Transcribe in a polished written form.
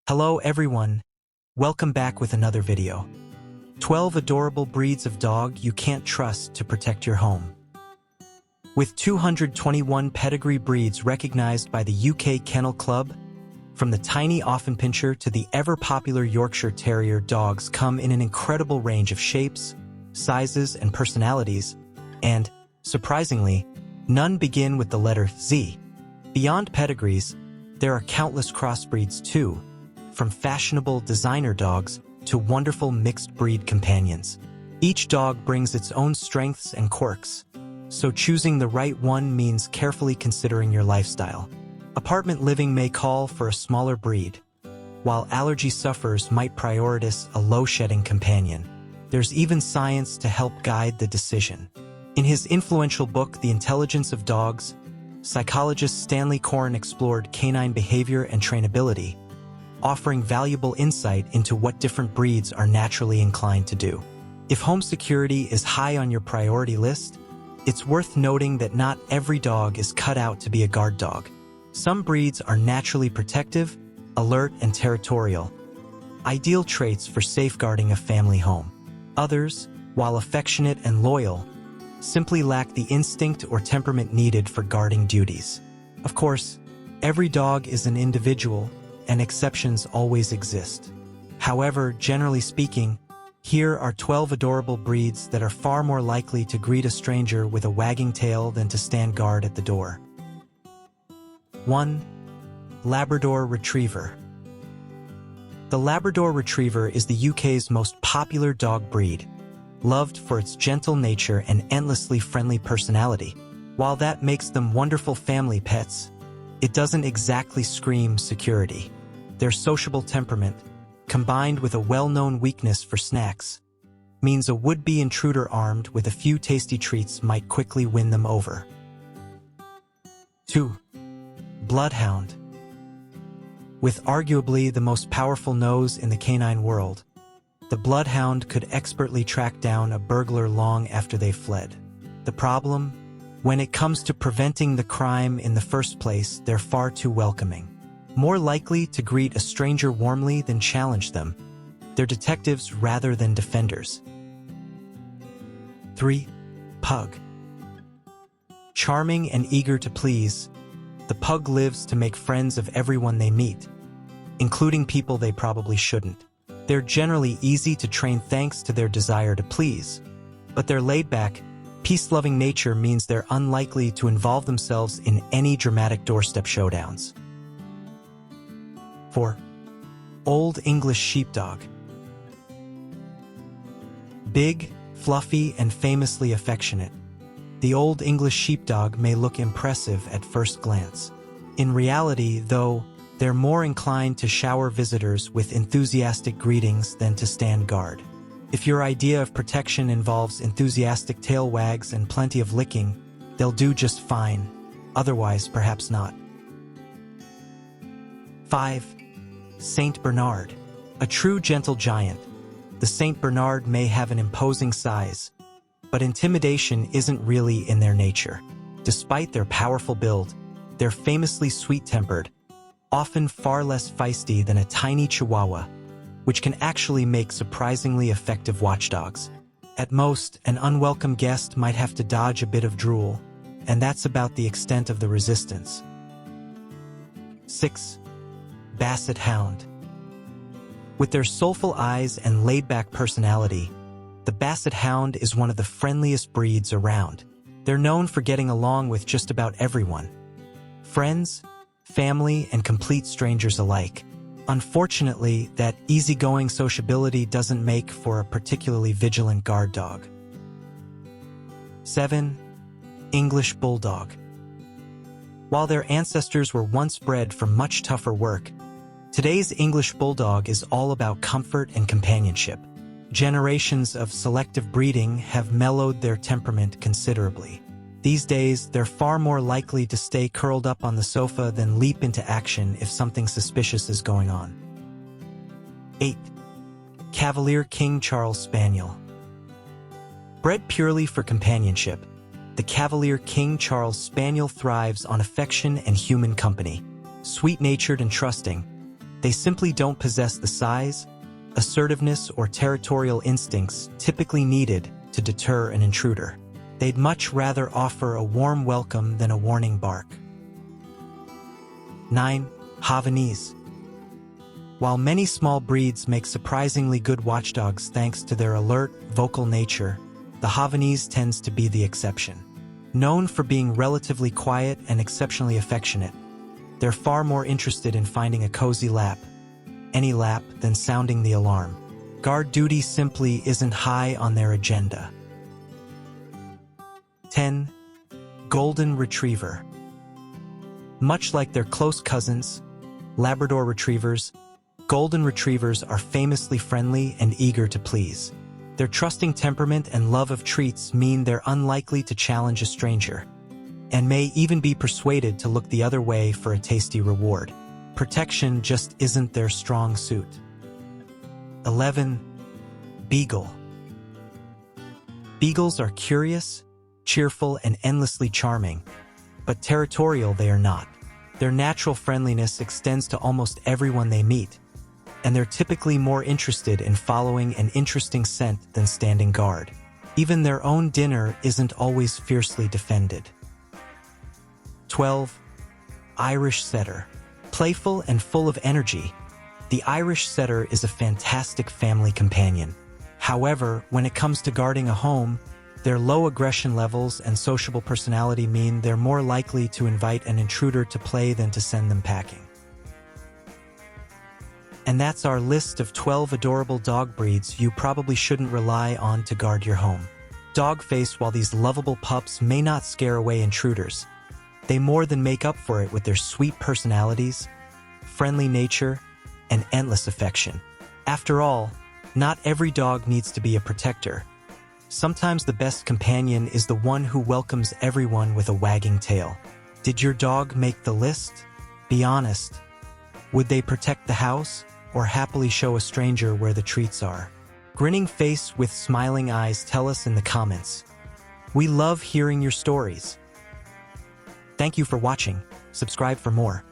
Hello everyone, welcome back with another video. 12 adorable breeds of dog you can't trust to protect your home. With 221 pedigree breeds recognized by the UK Kennel Club, from the tiny Offenpinscher to the ever-popular Yorkshire Terrier, dogs come in an incredible range of shapes, sizes, and personalities, and, surprisingly, none begin with the letter Z. Beyond pedigrees, there are countless crossbreeds too, from fashionable designer dogs to wonderful mixed-breed companions. Each dog brings its own strengths and quirks, so choosing the right one means carefully considering your lifestyle. Apartment living may call for a smaller breed, while allergy sufferers might prioritize a low-shedding companion. There's even science to help guide the decision. In his influential book, The Intelligence of Dogs, psychologist Stanley Coren explored canine behavior and trainability, offering valuable insight into what different breeds are naturally inclined to do. If home security is high on your priority list, it's worth noting that not every dog is cut out to be a guard dog. Some breeds are naturally protective, alert, and territorial, ideal traits for safeguarding a family home. Others, while affectionate and loyal, simply lack the instinct or temperament needed for guarding duties. Of course, every dog is an individual, and exceptions always exist. However, generally speaking, here are 12 adorable breeds that are far more likely to greet a stranger with a wagging tail than to stand guard at the door. 1. Labrador Retriever. The Labrador Retriever is the UK's most popular dog breed, loved for its gentle nature and endlessly friendly personality. While that makes them wonderful family pets, it doesn't exactly scream security. Their sociable temperament, combined with a well-known weakness for snacks, means a would-be intruder armed with a few tasty treats might quickly win them over. 2. Bloodhound. With arguably the most powerful nose in the canine world, the bloodhound could expertly track down a burglar long after they've fled. The problem? When it comes to preventing the crime in the first place, they're far too welcoming. More likely to greet a stranger warmly than challenge them. They're detectives rather than defenders. 3. Pug. Charming and eager to please, the pug lives to make friends of everyone they meet, including people they probably shouldn't. They're generally easy to train thanks to their desire to please, but their laid-back, peace-loving nature means they're unlikely to involve themselves in any dramatic doorstep showdowns. 4. Old English Sheepdog. Big, fluffy, and famously affectionate, the Old English Sheepdog may look impressive at first glance. In reality, though, they're more inclined to shower visitors with enthusiastic greetings than to stand guard. If your idea of protection involves enthusiastic tail wags and plenty of licking, they'll do just fine. Otherwise, perhaps not. 5. Saint Bernard. A true gentle giant, the Saint Bernard may have an imposing size, but intimidation isn't really in their nature. Despite their powerful build, they're famously sweet-tempered, often far less feisty than a tiny Chihuahua, which can actually make surprisingly effective watchdogs. At most, an unwelcome guest might have to dodge a bit of drool, and that's about the extent of the resistance. 6. Basset Hound. With their soulful eyes and laid-back personality, the Basset Hound is one of the friendliest breeds around. They're known for getting along with just about everyone. Friends, family, and complete strangers alike. Unfortunately, that easygoing sociability doesn't make for a particularly vigilant guard dog. 7. English Bulldog. While their ancestors were once bred for much tougher work, today's English Bulldog is all about comfort and companionship. Generations of selective breeding have mellowed their temperament considerably. These days, they're far more likely to stay curled up on the sofa than leap into action if something suspicious is going on. 8. Cavalier King Charles Spaniel. Bred purely for companionship, the Cavalier King Charles Spaniel thrives on affection and human company. Sweet-natured and trusting, They simply don't possess the size, assertiveness, or territorial instincts typically needed to deter an intruder. They'd much rather offer a warm welcome than a warning bark. 9. Havanese. While many small breeds make surprisingly good watchdogs thanks to their alert, vocal nature, the Havanese tends to be the exception. Known for being relatively quiet and exceptionally affectionate, they're far more interested in finding a cozy lap, any lap, than sounding the alarm. Guard duty simply isn't high on their agenda. 10. Golden Retriever. Much like their close cousins, Labrador Retrievers, Golden Retrievers are famously friendly and eager to please. Their trusting temperament and love of treats mean they're unlikely to challenge a stranger, and may even be persuaded to look the other way for a tasty reward. Protection just isn't their strong suit. 11. Beagle. Beagles are curious, cheerful, and endlessly charming, but territorial they are not. Their natural friendliness extends to almost everyone they meet, and they're typically more interested in following an interesting scent than standing guard. Even their own dinner isn't always fiercely defended. 12. Irish Setter. Playful and full of energy, the Irish Setter is a fantastic family companion. However, when it comes to guarding a home, their low aggression levels and sociable personality mean they're more likely to invite an intruder to play than to send them packing. And that's our list of 12 adorable dog breeds you probably shouldn't rely on to guard your home. Dog-faced, while these lovable pups may not scare away intruders, they more than make up for it with their sweet personalities, friendly nature, and endless affection. After all, not every dog needs to be a protector. Sometimes the best companion is the one who welcomes everyone with a wagging tail. Did your dog make the list? Be honest. Would they protect the house, or happily show a stranger where the treats are? Grinning face with smiling eyes, tell us in the comments. We love hearing your stories. Thank you for watching. Subscribe for more.